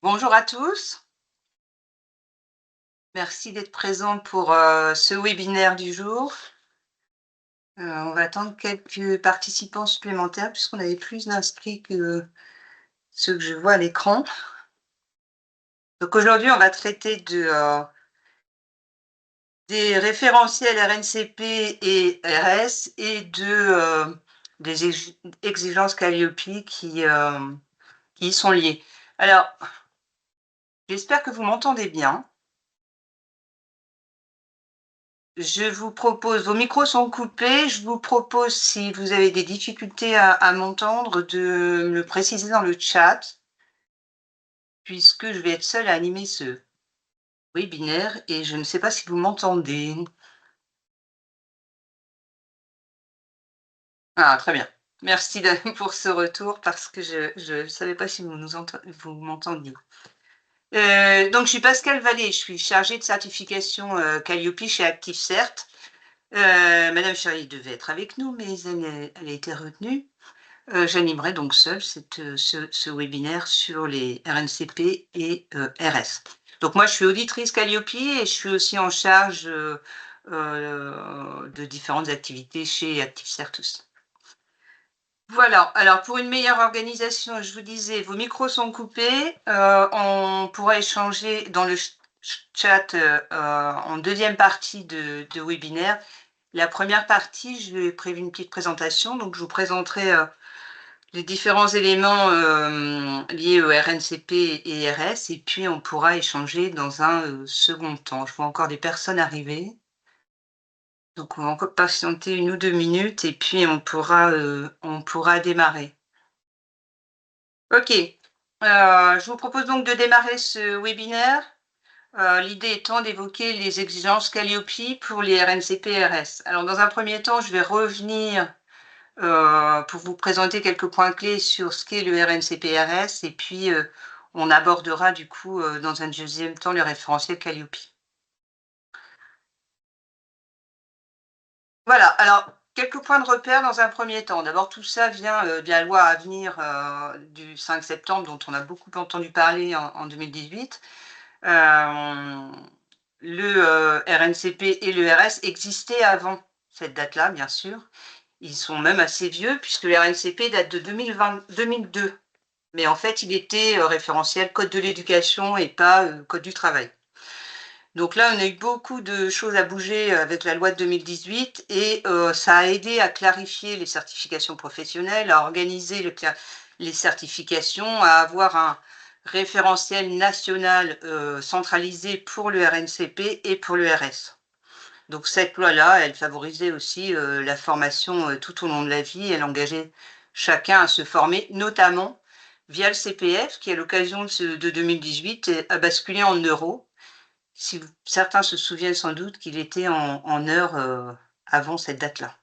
Bonjour à tous. Merci d'être présents pour, ce webinaire du jour. On va attendre quelques participants supplémentaires puisqu'on avait plus d'inscrits que ceux que je vois à l'écran. Donc aujourd'hui, on va traiter des référentiels RNCP et RS et des exigences Calliope qui y sont liées. Alors, j'espère que vous m'entendez bien. Je vous propose, vos micros sont coupés, je vous propose, si vous avez des difficultés à m'entendre, de me le préciser dans le chat, puisque je vais être seule à animer ce webinaire et je ne sais pas si vous m'entendez. Ah, très bien. Merci pour ce retour parce que je ne savais pas si vous m'entendiez. Donc, je suis Pascal Vallée, je suis chargée de certification Calliope chez ActiveCert. Madame Charlie devait être avec nous, mais elle a été retenue. J'animerai donc seule ce webinaire sur les RNCP et RS. Donc moi, je suis auditrice Calliope et je suis aussi en charge de différentes activités chez ActiveCertus. Voilà, alors pour une meilleure organisation, je vous disais, vos micros sont coupés, on pourra échanger dans le chat en deuxième partie de webinaire. La première partie, je vais prévu une petite présentation, donc je vous présenterai les différents éléments liés au RNCP et RS, et puis on pourra échanger dans un second temps. Je vois encore des personnes arriver, donc on va encore patienter 1 ou 2 minutes, et puis on pourra démarrer. Ok, je vous propose donc de démarrer ce webinaire. L'idée étant d'évoquer les exigences Calliope pour les RNCP et RS. Alors dans un premier temps, je vais revenir pour vous présenter quelques points clés sur ce qu'est le RNCP-RS et puis on abordera du coup dans un deuxième temps le référentiel Calliope. Voilà, alors quelques points de repère dans un premier temps. D'abord, tout ça vient de la loi à venir du 5 septembre dont on a beaucoup entendu parler en 2018. Le RNCP et le RS existaient avant cette date-là, bien sûr. Ils sont même assez vieux puisque le RNCP date de 2002. Mais en fait, il était référentiel code de l'éducation et pas code du travail. Donc là, on a eu beaucoup de choses à bouger avec la loi de 2018 et ça a aidé à clarifier les certifications professionnelles, à organiser les certifications, à avoir un référentiel national centralisé pour le RNCP et pour le RS. Donc cette loi-là, elle favorisait aussi la formation tout au long de la vie, elle engageait chacun à se former, notamment via le CPF, qui à l'occasion de 2018 a basculé en euros. Si certains se souviennent sans doute qu'il était en heures avant cette date-là.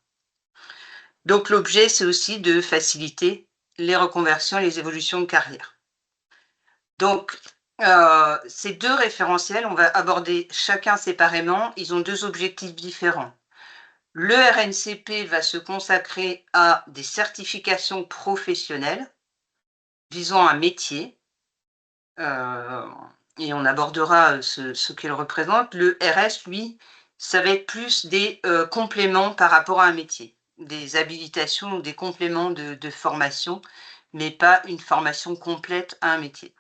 Donc l'objet, c'est aussi de faciliter les reconversions et les évolutions de carrière. Donc, ces deux référentiels, on va aborder chacun séparément. Ils ont deux objectifs différents. Le RNCP va se consacrer à des certifications professionnelles visant un métier, et on abordera ce qu'elle représente. Le RS, lui, ça va être plus des compléments par rapport à un métier, des habilitations ou des compléments de formation, mais pas une formation complète à un métier.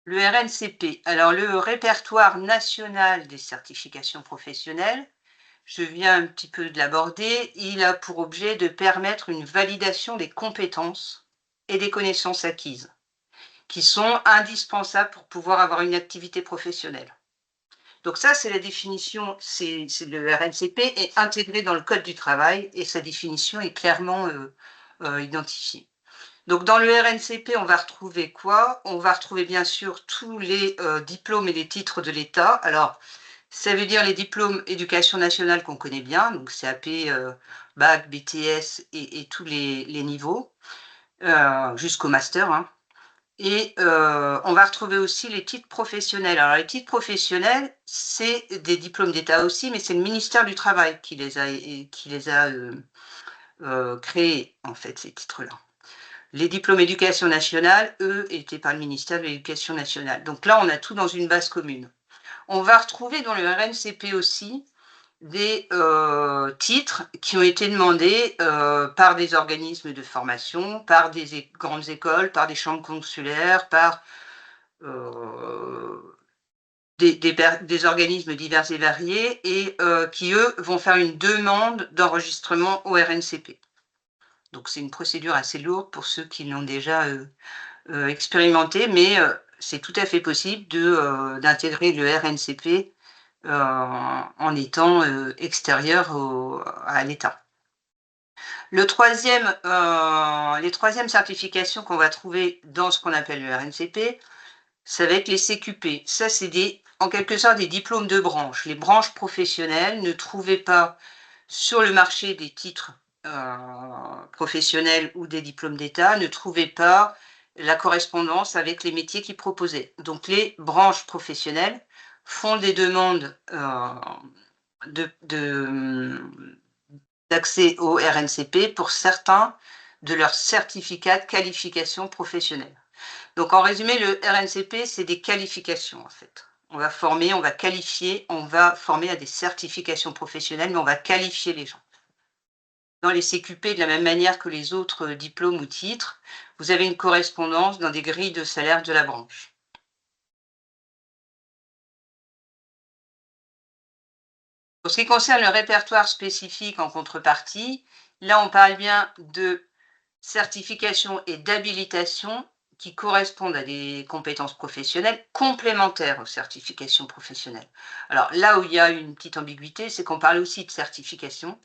Le RNCP, alors le répertoire national des certifications professionnelles, je viens un petit peu de l'aborder, il a pour objet de permettre une validation des compétences et des connaissances acquises, qui sont indispensables pour pouvoir avoir une activité professionnelle. Donc ça, c'est la définition, c'est le RNCP est intégré dans le Code du travail et sa définition est clairement identifiée. Donc dans le RNCP, on va retrouver quoi? On va retrouver bien sûr tous les diplômes et les titres de l'État. Alors, ça veut dire les diplômes éducation nationale qu'on connaît bien, donc CAP, bac, BTS et tous les niveaux, jusqu'au master, hein. Et on va retrouver aussi les titres professionnels. Alors les titres professionnels, c'est des diplômes d'État aussi, mais c'est le ministère du Travail qui les a créés, en fait, ces titres-là. Les diplômes éducation nationale, eux, étaient par le ministère de l'Éducation nationale. Donc là, on a tout dans une base commune. On va retrouver dans le RNCP aussi des titres qui ont été demandés par des organismes de formation, par des grandes écoles, par des chambres consulaires, par des organismes divers et variés, et qui, eux, vont faire une demande d'enregistrement au RNCP. Donc c'est une procédure assez lourde pour ceux qui l'ont déjà expérimenté, mais c'est tout à fait possible d'intégrer le RNCP en étant extérieur à l'État. Les troisièmes certifications qu'on va trouver dans ce qu'on appelle le RNCP, ça va être les CQP. Ça, c'est en quelque sorte des diplômes de branche. Les branches professionnelles ne trouvaient pas sur le marché des titres professionnels ou des diplômes d'État, ne trouvaient pas la correspondance avec les métiers qu'ils proposaient. Donc les branches professionnelles font des demandes d'accès au RNCP pour certains de leurs certificats de qualification professionnelle. Donc en résumé, le RNCP, c'est des qualifications en fait. On va former, on va qualifier, on va former à des certifications professionnelles, mais on va qualifier les gens. Dans les CQP, de la même manière que les autres diplômes ou titres, vous avez une correspondance dans des grilles de salaire de la branche. Pour ce qui concerne le répertoire spécifique en contrepartie, là on parle bien de certification et d'habilitation qui correspondent à des compétences professionnelles complémentaires aux certifications professionnelles. Alors là où il y a une petite ambiguïté, c'est qu'on parle aussi de certification.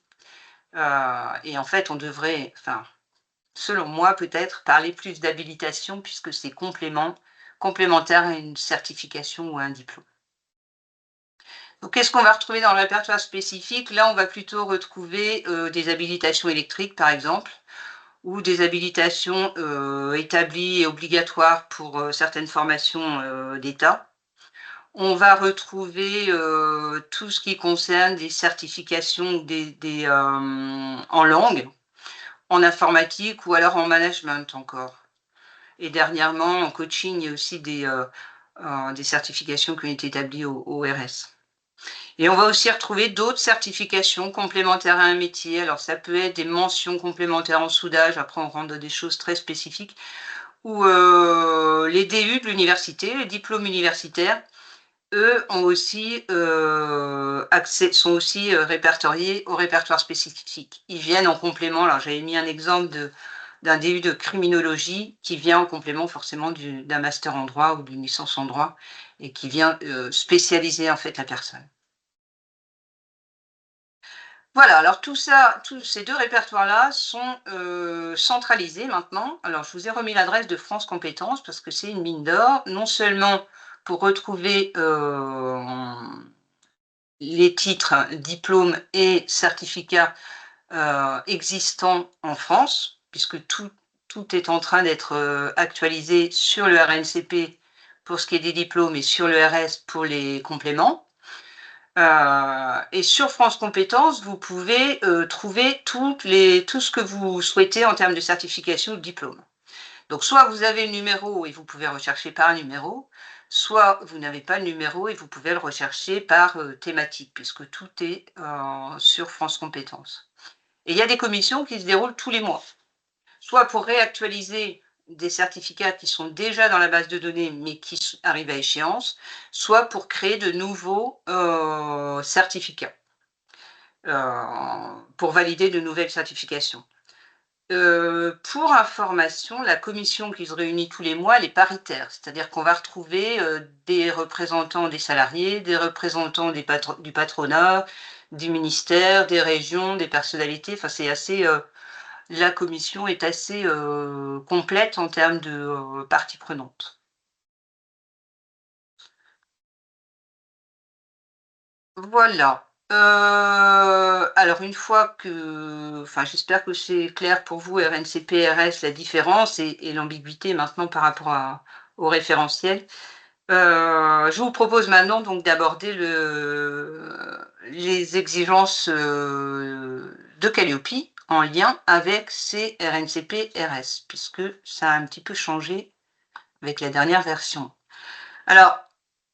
Et en fait, on devrait, enfin, selon moi peut-être, parler plus d'habilitation puisque c'est complémentaire à une certification ou à un diplôme. Donc, qu'est-ce qu'on va retrouver dans le répertoire spécifique? Là, on va plutôt retrouver des habilitations électriques, par exemple, ou des habilitations établies et obligatoires pour certaines formations d'État. On va retrouver tout ce qui concerne des certifications en langue, en informatique ou alors en management encore. Et dernièrement, en coaching, il y a aussi des certifications qui ont été établies au RS. Et on va aussi retrouver d'autres certifications complémentaires à un métier. Alors ça peut être des mentions complémentaires en soudage, après on rentre dans des choses très spécifiques, ou les DU de l'université, les diplômes universitaires, eux ont aussi sont aussi répertoriés au répertoire spécifique. Ils viennent en complément. Alors j'avais mis un exemple d'un DU de criminologie qui vient en complément forcément d'un master en droit ou d'une licence en droit et qui vient spécialiser en fait la personne. Voilà, alors tout ça, tous ces 2 répertoires-là sont centralisés maintenant. Alors je vous ai remis l'adresse de France Compétences parce que c'est une mine d'or, non seulement pour retrouver les titres, diplômes et certificats existants en France, puisque tout est en train d'être actualisé sur le RNCP pour ce qui est des diplômes et sur le RS pour les compléments. Et sur France Compétences, vous pouvez trouver tout ce que vous souhaitez en termes de certification ou de diplôme. Donc soit vous avez le numéro et vous pouvez rechercher par numéro, soit vous n'avez pas le numéro et vous pouvez le rechercher par thématique, puisque tout est sur France Compétences. Et il y a des commissions qui se déroulent tous les mois, soit pour réactualiser des certificats qui sont déjà dans la base de données mais qui arrivent à échéance, soit pour créer de nouveaux certificats, pour valider de nouvelles certifications. Pour information, la commission qui se réunit tous les mois, elle est paritaire, c'est-à-dire qu'on va retrouver des représentants des salariés, des représentants du patronat, du ministère, des régions, des personnalités, enfin c'est assez... la commission est assez complète en termes de parties prenantes. Voilà. Alors une fois que, enfin j'espère que c'est clair pour vous, RNCP, RS, la différence et l'ambiguïté maintenant par rapport au référentiel. Je vous propose maintenant donc d'aborder les exigences de Calliope en lien avec ces RNCP-RS, puisque ça a un petit peu changé avec la dernière version. Alors,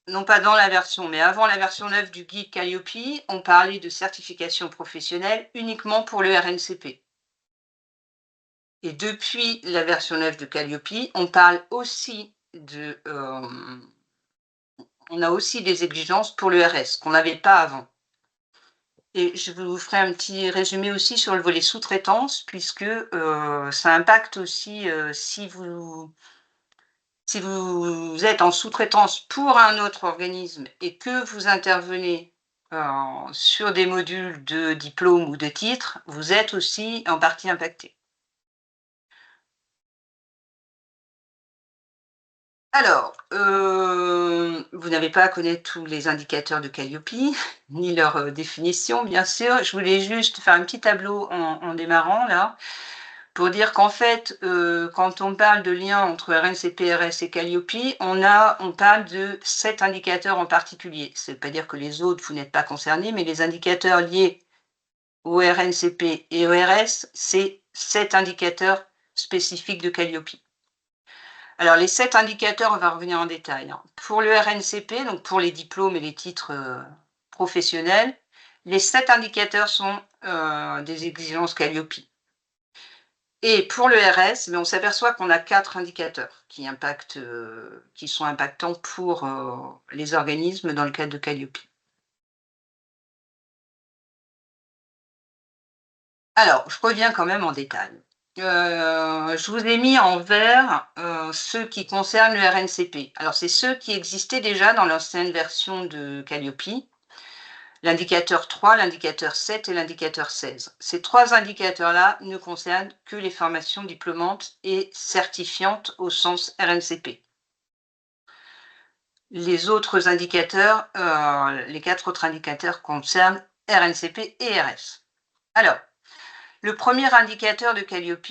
non pas dans la version, mais avant la version 9 du guide Calliope, on parlait de certification professionnelle uniquement pour le RNCP. Et depuis la version 9 de Calliope, on parle aussi on a aussi des exigences pour le RS qu'on n'avait pas avant. Et je vous ferai un petit résumé aussi sur le volet sous-traitance, puisque ça impacte aussi si vous êtes en sous-traitance pour un autre organisme et que vous intervenez sur des modules de diplôme ou de titre, vous êtes aussi en partie impacté. Alors, vous n'avez pas à connaître tous les indicateurs de Calliope, ni leur définition, bien sûr. Je voulais juste faire un petit tableau en démarrant là, pour dire qu'en fait, quand on parle de lien entre RNCP, RS et Calliope, on parle de 7 indicateurs en particulier. Ça ne veut pas dire que les autres, vous n'êtes pas concernés, mais les indicateurs liés au RNCP et au RS, c'est 7 indicateurs spécifiques de Calliope. Alors, les 7 indicateurs, on va revenir en détail, hein. Pour le RNCP, donc pour les diplômes et les titres professionnels, les 7 indicateurs sont des exigences Calliope. Et pour le RS, mais on s'aperçoit qu'on a 4 indicateurs qui sont impactants pour les organismes dans le cadre de Calliope. Alors, je reviens quand même en détail. Je vous ai mis en vert ceux qui concernent le RNCP. Alors, c'est ceux qui existaient déjà dans l'ancienne version de Calliope, l'indicateur 3, l'indicateur 7 et l'indicateur 16. Ces 3 indicateurs-là ne concernent que les formations diplômantes et certifiantes au sens RNCP. Les autres indicateurs, les 4 autres indicateurs concernent RNCP et RS. Alors, le premier indicateur de Calliope,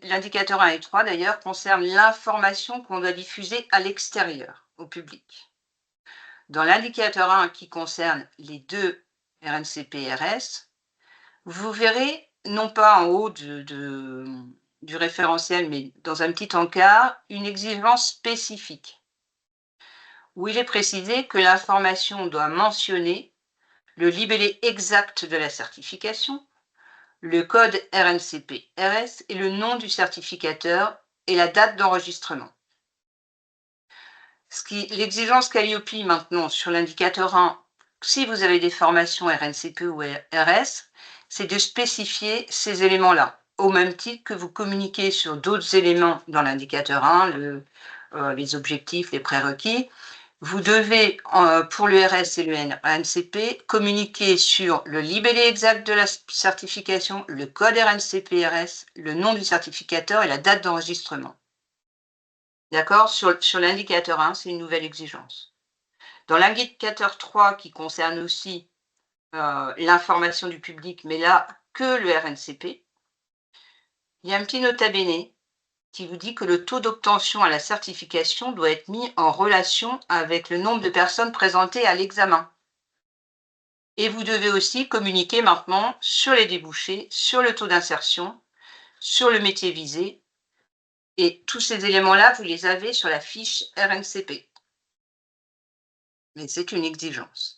l'indicateur 1 et 3 d'ailleurs, concerne l'information qu'on doit diffuser à l'extérieur, au public. Dans l'indicateur 1 qui concerne les 2 RNCP et RS, vous verrez, non pas en haut du référentiel, mais dans un petit encart, une exigence spécifique, où il est précisé que l'information doit mentionner le libellé exact de la certification, le code RNCP-RS et le nom du certificateur et la date d'enregistrement. L'exigence Calliope maintenant sur l'indicateur 1, si vous avez des formations RNCP ou RS, c'est de spécifier ces éléments-là, au même titre que vous communiquez sur d'autres éléments dans l'indicateur 1, les objectifs, les prérequis. Vous devez, pour le RS et le RNCP, communiquer sur le libellé exact de la certification, le code RNCP-RS, le nom du certificateur et la date d'enregistrement. D'accord? Sur l'indicateur 1, c'est une nouvelle exigence. Dans l'indicateur 3, qui concerne aussi l'information du public, mais là, que le RNCP, il y a un petit nota bene qui vous dit que le taux d'obtention à la certification doit être mis en relation avec le nombre de personnes présentées à l'examen. Et vous devez aussi communiquer maintenant sur les débouchés, sur le taux d'insertion, sur le métier visé. Et tous ces éléments-là, vous les avez sur la fiche RNCP. Mais c'est une exigence.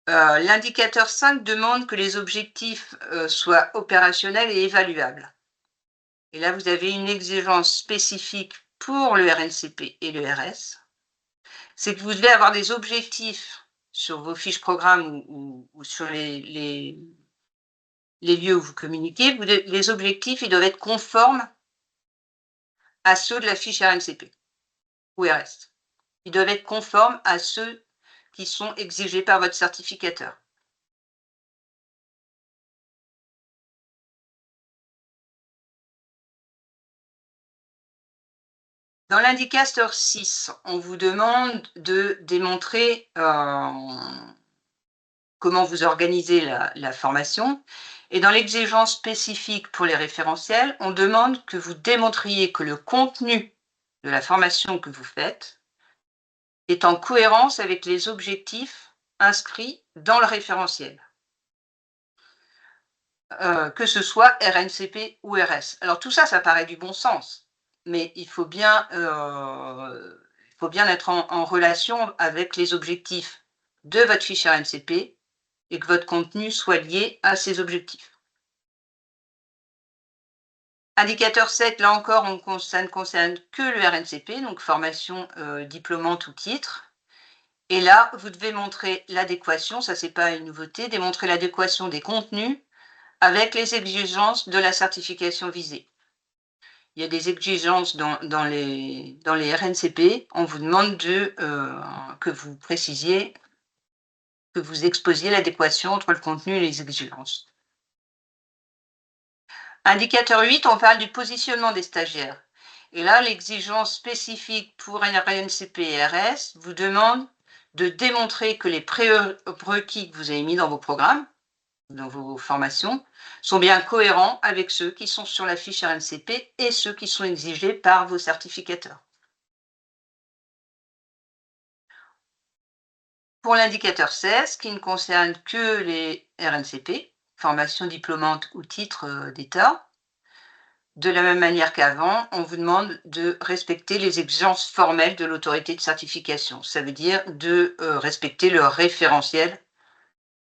L'indicateur 5 demande que les objectifs soient opérationnels et évaluables. Et là, vous avez une exigence spécifique pour le RNCP et le RS. C'est que vous devez avoir des objectifs sur vos fiches programmes ou sur les lieux où vous communiquez. Les objectifs, ils doivent être conformes à ceux de la fiche RNCP ou RS. Ils doivent être conformes à ceux qui sont exigés par votre certificateur. Dans l'indicateur 6, on vous demande de démontrer comment vous organisez la formation. Et dans l'exigence spécifique pour les référentiels, on demande que vous démontriez que le contenu de la formation que vous faites est en cohérence avec les objectifs inscrits dans le référentiel. que ce soit RNCP ou RS. Alors tout ça, ça paraît du bon sens, mais il faut bien être en relation avec les objectifs de votre fiche RNCP et que votre contenu soit lié à ces objectifs. Indicateur 7, là encore, ça ne concerne que le RNCP, donc formation diplômante ou titre. Et là, vous devez montrer l'adéquation, ça c'est pas une nouveauté, démontrer l'adéquation des contenus avec les exigences de la certification visée. Il y a des exigences dans les RNCP, on vous demande que vous précisiez, que vous exposiez l'adéquation entre le contenu et les exigences. Indicateur 8, on parle du positionnement des stagiaires. Et là, l'exigence spécifique pour un RNCP et RS vous demande de démontrer que les prérequis que vous avez mis dans vos programmes, dans vos formations, sont bien cohérents avec ceux qui sont sur la fiche RNCP et ceux qui sont exigés par vos certificateurs. Pour l'indicateur 16, qui ne concerne que les RNCP, formation diplômante ou titre d'État, de la même manière qu'avant, on vous demande de respecter les exigences formelles de l'autorité de certification. Ça veut dire de respecter le référentiel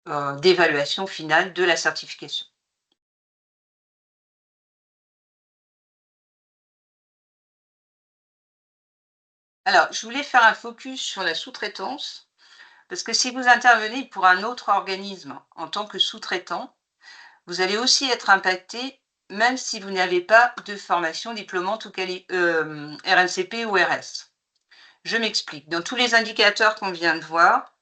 d'évaluation finale de la certification. Alors, je voulais faire un focus sur la sous-traitance, parce que si vous intervenez pour un autre organisme en tant que sous-traitant, vous allez aussi être impacté, même si vous n'avez pas de formation diplômante ou RNCP ou RS. Je m'explique. Dans tous les indicateurs qu'on vient de voir,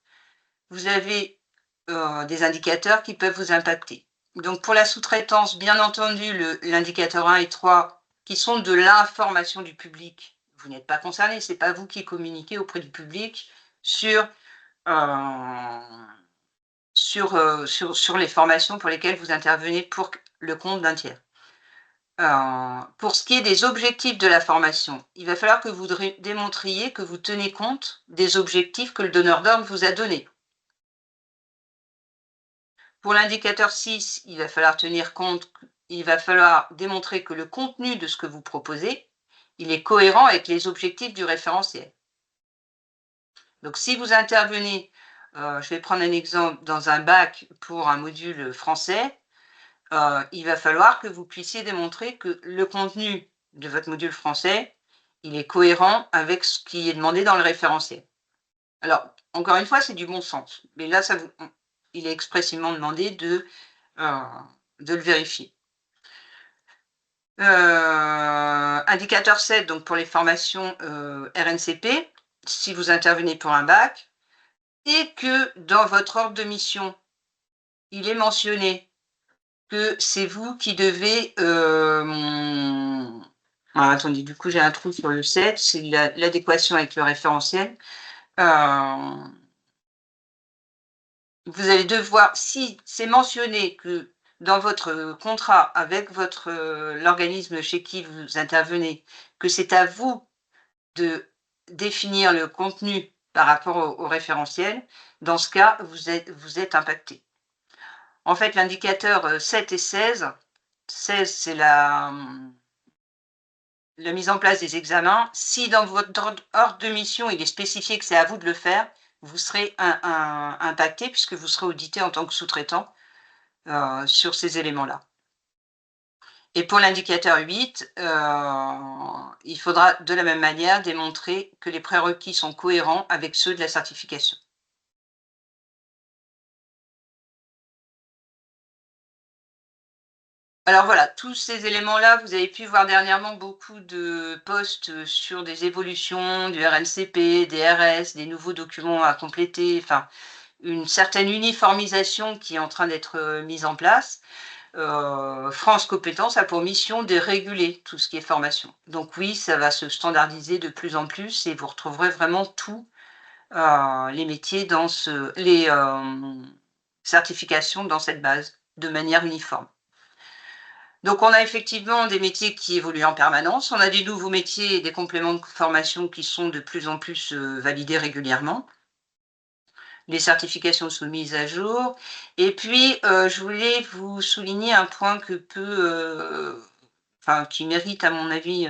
vous avez des indicateurs qui peuvent vous impacter. Donc pour la sous-traitance, bien entendu, l'indicateur 1 et 3, qui sont de l'information du public, vous n'êtes pas concerné, ce n'est pas vous qui communiquez auprès du public sur les formations pour lesquelles vous intervenez pour le compte d'un tiers. Pour ce qui est des objectifs de la formation, il va falloir que vous démontriez que vous tenez compte des objectifs que le donneur d'ordre vous a donnés. Pour l'indicateur 6, il va falloir démontrer que le contenu de ce que vous proposez, il est cohérent avec les objectifs du référentiel. Donc si vous intervenez, je vais prendre un exemple, dans un bac pour un module français, il va falloir que vous puissiez démontrer que le contenu de votre module français, il est cohérent avec ce qui est demandé dans le référentiel. Alors, encore une fois, c'est du bon sens, mais là, il est expressément demandé de le vérifier. Indicateur 7, donc pour les formations RNCP, si vous intervenez pour un bac, et que dans votre ordre de mission, il est mentionné que c'est vous qui devez... Alors, attendez, du coup, j'ai un trou sur le 7, c'est l'adéquation avec le référentiel. Vous allez devoir, si c'est mentionné que dans votre contrat avec l'organisme chez qui vous intervenez, que c'est à vous de définir le contenu par rapport au référentiel, dans ce cas, vous êtes impacté. En fait, l'indicateur 7 et 16, c'est la mise en place des examens. Si dans votre ordre de mission, il est spécifié que c'est à vous de le faire, vous serez impacté puisque vous serez audité en tant que sous-traitant sur ces éléments-là. Et pour l'indicateur 8, il faudra de la même manière démontrer que les prérequis sont cohérents avec ceux de la certification. Alors voilà, tous ces éléments-là, vous avez pu voir dernièrement beaucoup de posts sur des évolutions du RNCP, des RS, des nouveaux documents à compléter, enfin, une certaine uniformisation qui est en train d'être mise en place. France Compétences a pour mission de réguler tout ce qui est formation. Donc oui, ça va se standardiser de plus en plus et vous retrouverez vraiment tous les métiers les certifications dans cette base de manière uniforme. Donc on a effectivement des métiers qui évoluent en permanence, on a des nouveaux métiers et des compléments de formation qui sont de plus en plus validés régulièrement. les certifications sont mises à jour et puis, je voulais vous souligner un point que enfin qui mérite à mon avis,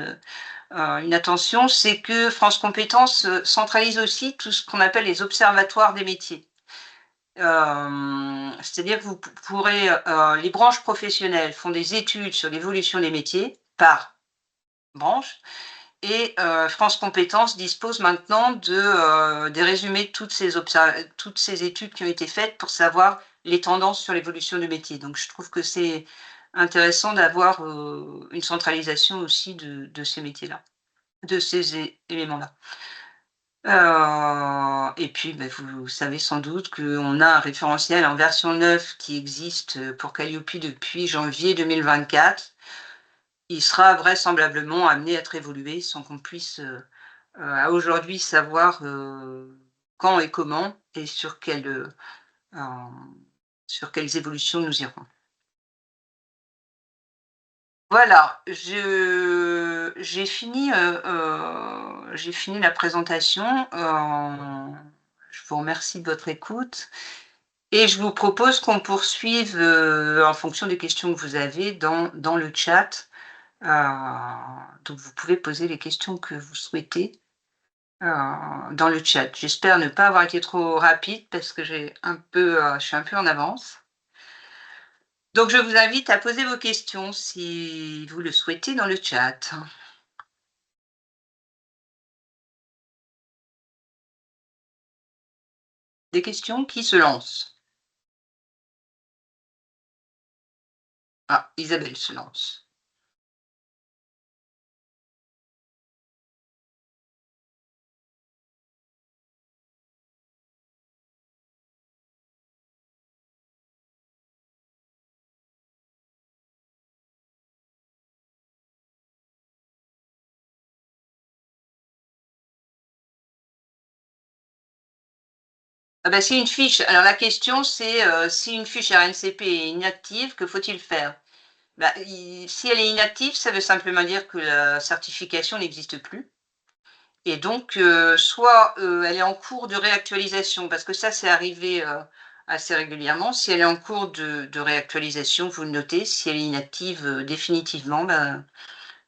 une attention, c'est que France compétences, centralise aussi tout ce qu'on appelle les observatoires des métiers. C'est-à-dire que vous pourrez, les branches professionnelles font des études sur l'évolution des métiers par branche et France compétences dispose maintenant des résumés de toutes ces études qui ont été faites pour savoir les tendances sur l'évolution du métier. Donc je trouve que c'est intéressant d'avoir, une centralisation aussi de ces métiers-là, de ces éléments-là. Et puis, beh, vous savez sans doute qu'on a un référentiel en version 9 qui existe, pour Calliope depuis janvier 2024. Il sera vraisemblablement amené à être évolué sans qu'on puisse, à aujourd'hui savoir, quand et comment et hem, sur quelles évolutions nous irons. Voilà, j'ai fini la présentation, je vous remercie de votre écoute et je vous propose qu'on poursuive, en fonction des questions que vous avez dans le chat. Heu, donc vous pouvez poser les questions que vous souhaitez, heu, dans le chat. J'espère ne pas avoir été trop rapide parce que je suis un peu en avance. Donc je vous invite à poser vos questions si vous le souhaitez dans le chat. Des questions qui se lancent? Ah, Isabelle se lance. Ah bah, si une fiche alors la question c'est, si une fiche RNCP est inactive, que faut-il faire? Bah, i si elle est inactive, ça veut simplement dire que la certification n'existe plus et donc soit, elle est en cours de réactualisation parce que ça, c'est arrivé, assez régulièrement. Si elle est en cours de réactualisation, vous le notez. Si elle est inactive, définitivement, bah,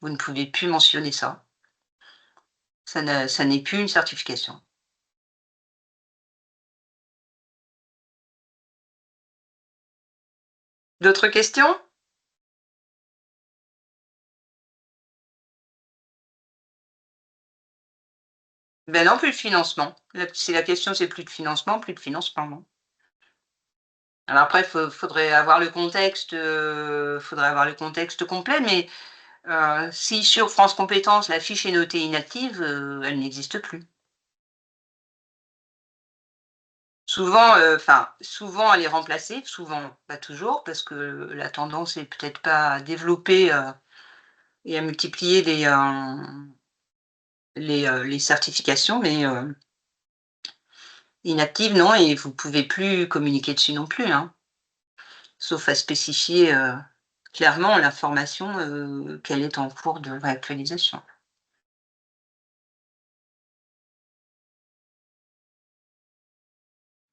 vous ne pouvez plus mentionner ça. Ça n'est plus une certification. D'autres questions? Ben non, plus de financement. Si la question c'est plus de financement, non. Alors après, faudrait avoir le contexte complet, mais si sur France compétences, la fiche est notée inactive, elle n'existe plus. Souvent elle est remplacée, souvent, pas toujours, parce que la tendance est peut-être pas à développer, et à multiplier les certifications, mais inactive non et vous pouvez plus communiquer dessus non plus, hein. Sauf à spécifier, clairement l'information, qu'elle est en cours de réactualisation.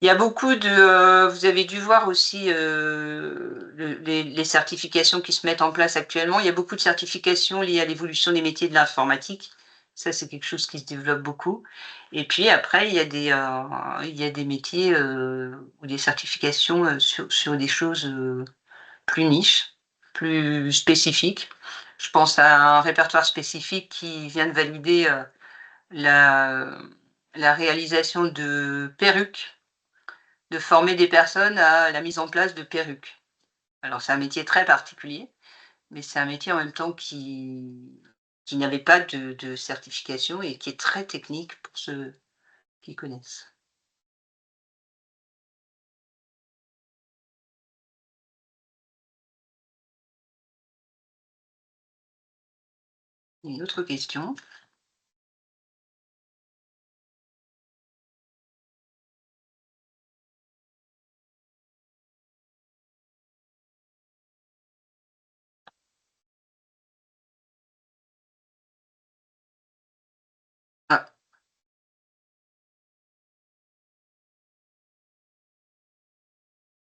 Il y a beaucoup vous avez dû voir aussi, les certifications qui se mettent en place actuellement. Il y a beaucoup de certifications liées à l'évolution des métiers de l'informatique. Ça, c'est quelque chose qui se développe beaucoup et puis après il y a des métiers, ou des certifications, sur des choses, plus niches, plus spécifiques. Je pense à un répertoire spécifique qui vient de valider, la la réalisation de perruques, de former des personnes à la mise en place de perruques. Alors c'est un métier très particulier, mais c'est un métier en même temps qui n'avait pas de certification et qui est très technique pour ceux qui connaissent. Une autre question? Ah,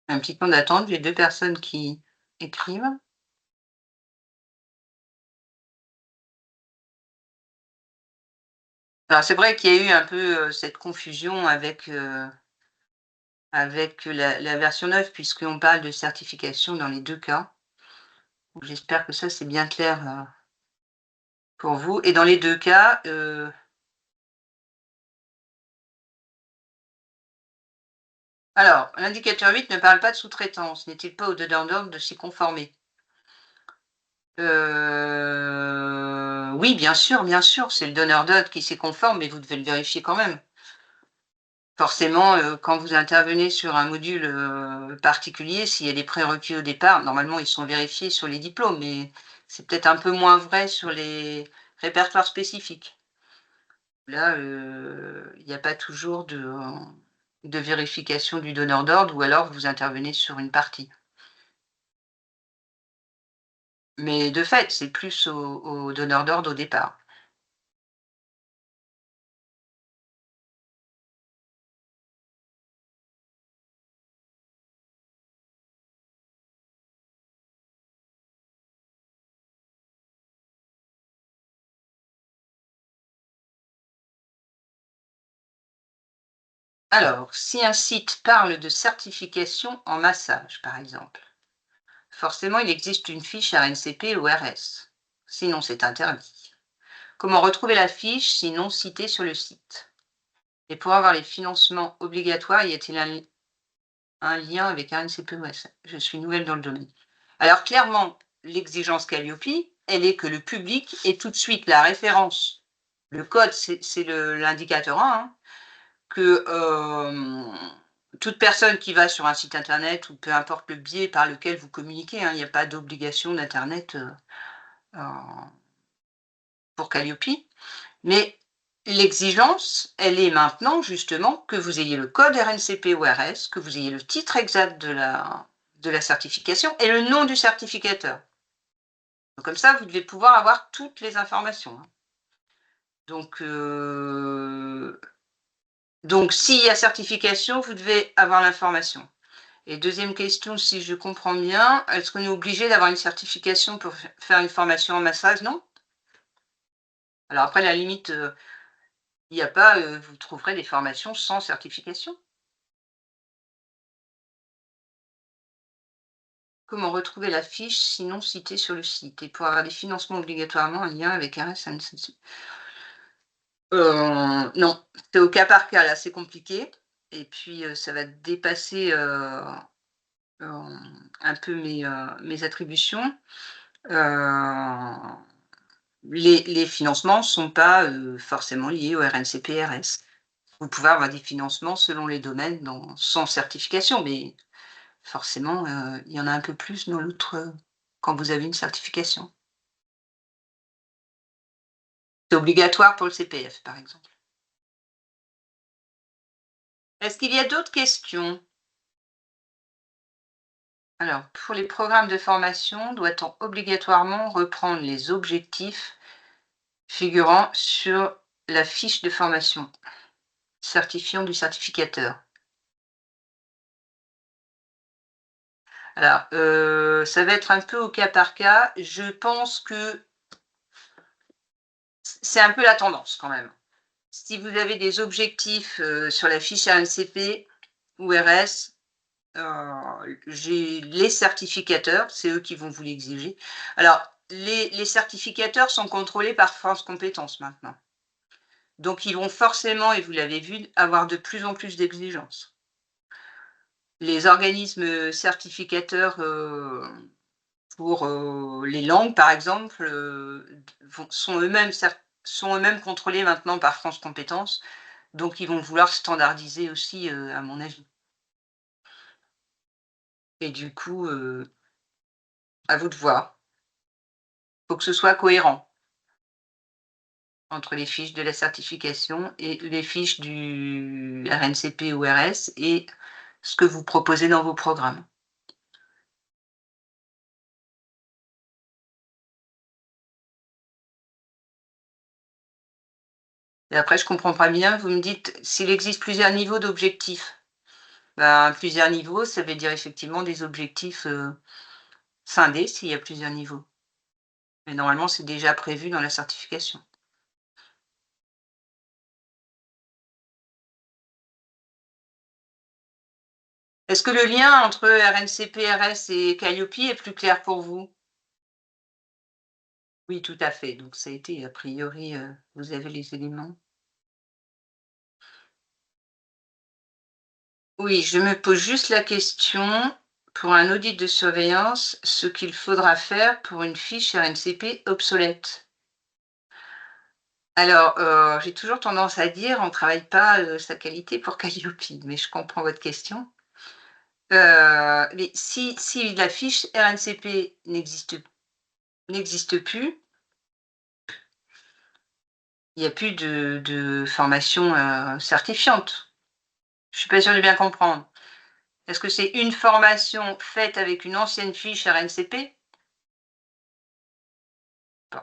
Un petit temps d'attente, j'ai 2 personnes qui écrivent. Alors c'est vrai qu'il y a eu un peu, cette confusion avec la version 9 puisqu'on parle de certification dans les 2 cas. Donc j'espère que ça c'est bien clair, pour vous et dans les 2 cas, alors l'indicateur 8 ne parle pas de sous-traitance. N'est-il pas au donneur d'ordre de s'y conformer? Oui, bien sûr, c'est le donneur d'ordre qui s'y conforme, mais vous devez le vérifier quand même. Forcément, quand vous intervenez sur un module, particulier, s'il y a des prérequis au départ, normalement, ils sont vérifiés sur les diplômes, mais c'est peut-être un peu moins vrai sur les répertoires spécifiques. Là, il n'y a pas toujours de vérification du donneur d'ordre ou alors vous intervenez sur une partie. Mais de fait, c'est plus au donneur d'ordre au départ. Alors, si un site parle de certification en massage, par exemple, forcément, il existe une fiche RNCP ou RS. Sinon, c'est interdit. Comment retrouver la fiche sinon citée sur le site? Et pour avoir les financements obligatoires, y a-t-il un lien avec RNCP ou RS? Je suis nouvelle dans le domaine. Alors, clairement, l'exigence Calliope, elle est que le public ait tout de suite la référence. Le code, c'est l'indicateur 1, hein, que toute personne qui va sur un site internet ou peu importe le biais par lequel vous communiquez, hein, il n'y a pas d'obligation d'internet pour Calliope, mais l'exigence, elle est maintenant justement que vous ayez le code RNCP ou RS, que vous ayez le titre exact de la certification et le nom du certificateur. Donc, comme ça, vous devez pouvoir avoir toutes les informations, hein. Donc, s'il y a certification, vous devez avoir l'information. Et deuxième question, si je comprends bien, est-ce qu'on est obligé d'avoir une certification pour faire une formation en massage? Non? Alors après, à la limite, il y a pas, vous trouverez des formations sans certification. Comment retrouver la fiche sinon citée sur le site? Et pour avoir des financements obligatoirement en lien avec RSNCC? Non, c'est au cas par cas, là, c'est compliqué et puis, ça va dépasser, un peu mes attributions. Heu les financements ne sont pas, forcément liés au RNCP-RS. Vous pouvez avoir des financements selon les domaines sans certification, mais forcément, il y en a un peu plus dans l'autre, quand vous avez une certification. C'est obligatoire pour le CPF, par exemple. Est-ce qu'il y a d'autres questions? Alors, pour les programmes de formation, doit-on obligatoirement reprendre les objectifs figurant sur la fiche de formation certifiant du certificateur? Alors, ça va être un peu au cas par cas. Je pense que c'est un peu la tendance quand même. Si vous avez des objectifs, sur la fiche RNCP ou RS, j'ai les certificateurs, c'est eux qui vont vous l'exiger. Alors les certificateurs sont contrôlés par France Compétences maintenant. Donc ils vont forcément, et vous l'avez vu, avoir de plus en plus d'exigences. Les organismes, certificateurs, pour, les langues, par exemple, sont eux-mêmes contrôlés maintenant par France Compétences, donc ils vont vouloir standardiser aussi, à mon avis et du coup, à vous de voir. Faut que ce soit cohérent entre les fiches de la certification et les fiches du RNCP ou RS et ce que vous proposez dans vos programmes. Et après je comprends pas bien, vous me dites s'il existe plusieurs niveaux d'objectifs. Ben, plusieurs niveaux, ça veut dire effectivement des objectifs, scindés s'il y a plusieurs niveaux. Mais normalement, c'est déjà prévu dans la certification. Est-ce que le lien entre RNCP, RS et Calliope est plus clair pour vous? Oui, tout à fait, donc ça a été a priori, vous avez les éléments. Oui, je me pose juste la question, pour un audit de surveillance, ce qu'il faudra faire pour une fiche RNCP obsolète. Alors, j'ai toujours tendance à dire: «On ne travaille pas, sa qualité pour Calliope», mais je comprends votre question. Mais si la fiche RNCP n'existe plus, il n'y a plus de formation, certifiante. Je suis pas sûre de bien comprendre. Est-ce que c'est une formation faite avec une ancienne fiche RNCP? Bon.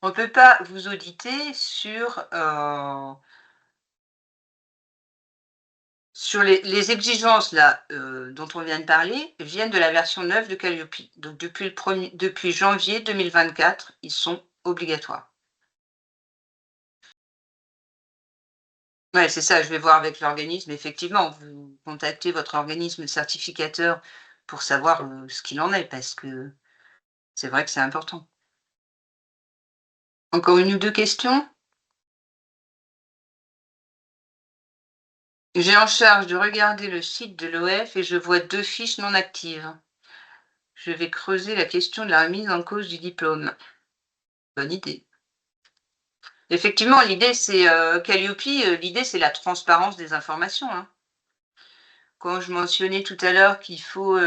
On ne peut pas vous auditer sur les exigences là, dont on vient de parler, viennent de la version 9 de Calliope. Donc depuis janvier 2024, ils sont obligatoires. Ouais, c'est ça, je vais voir avec l'organisme. Effectivement, vous contactez votre organisme certificateur pour savoir, ce qu'il en est parce que c'est vrai que c'est important. Encore une ou 2 questions? J'ai en charge de regarder le site de l'OF et je vois 2 fiches non actives. Je vais creuser la question de la remise en cause du diplôme. Bonne idée. Effectivement, l'idée c'est, Calliope, l'idée c'est la transparence des informations, hein. Quand je mentionnais tout à l'heure qu'il faut,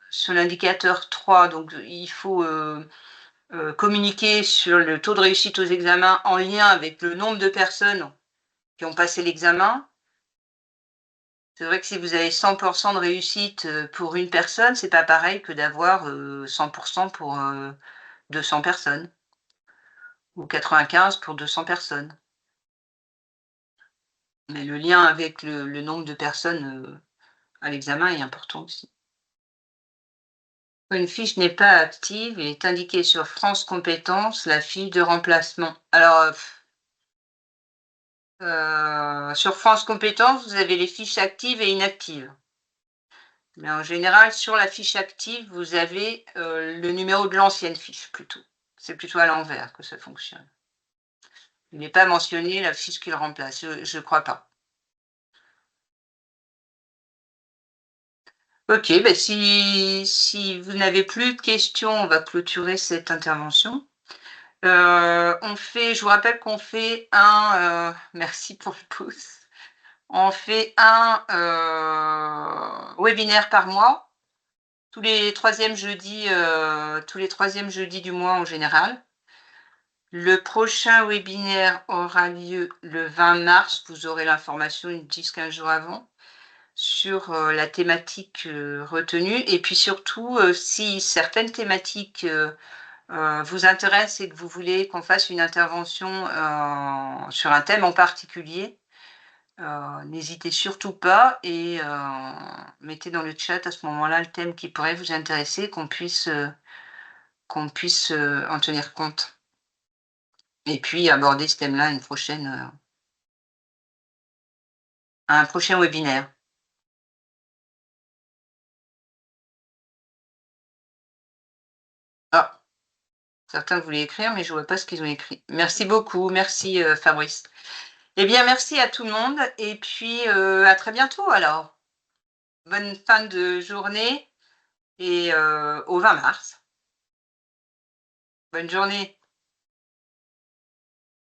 sur l'indicateur 3, donc il faut, communiquer sur le taux de réussite aux examens en lien avec le nombre de personnes qui ont passé l'examen. C'est vrai que si vous avez 100 de réussite, pour une personne, c'est pas pareil que d'avoir, 100 pour, 200 personnes ou 95 pour 200 personnes. Mais le lien avec le nombre de personnes, à l'examen est important aussi. Quand une fiche n'est pas active, il est indiqué sur France compétences la fiche de remplacement. Alors, sur France compétences, vous avez les fiches actives et inactives. Mais en général, sur la fiche active, vous avez, le numéro de l'ancienne fiche plutôt. C'est plutôt à l'envers que ça fonctionne. Il n'est pas mentionné la fiche qu'il remplace, je crois pas. OK, ben si vous n'avez plus de questions, on va clôturer cette intervention. Je vous rappelle qu'on fait merci pour le pouce. On fait un, webinaire par mois, tous les 3e jeudis du mois en général. Le prochain webinaire aura lieu le 20 mars, vous aurez l'information une 10-15 jours avant, sur, la thématique, retenue et puis surtout, si certaines thématiques, vous intéressent et que vous voulez qu'on fasse une intervention, sur un thème en particulier, n'hésitez surtout pas et mettez dans le chat à ce moment-là le thème qui pourrait vous intéresser, qu'on puisse, en tenir compte et puis aborder ce thème-là à un prochain webinaire. Ah, certains voulaient écrire, mais je vois pas ce qu'ils ont écrit. Merci beaucoup, merci, Fabrice. Eh bien, merci à tout le monde et puis, à très bientôt alors. Bonne fin de journée et au 20 mars. Bonne journée.